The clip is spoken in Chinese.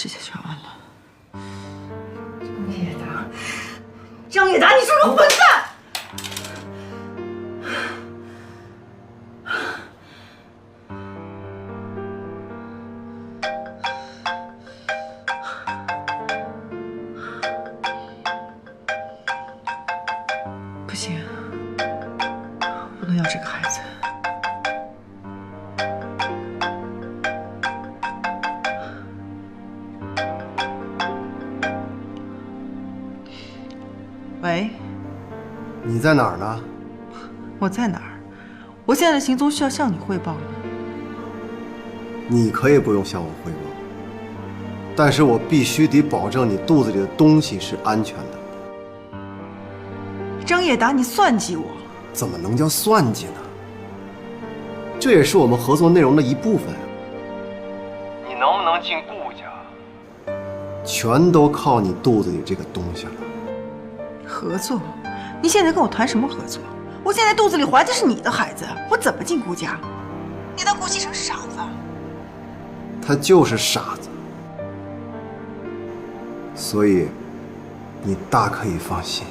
事情全完了。张叶达，你是个混蛋！不行，不能要这个孩子。喂，你在哪儿呢？我在哪儿？我现在的行踪需要向你汇报吗？你可以不用向我汇报，但是我必须得保证你肚子里的东西是安全的。张叶达，你算计我！怎么能叫算计呢？这也是我们合作内容的一部分。你能不能进顾家，全都靠你肚子里这个东西了。合作？你现在跟我谈什么合作？我现在肚子里怀的是你的孩子，我怎么进顾家？你当顾西城是傻子？他就是傻子，所以你大可以放心。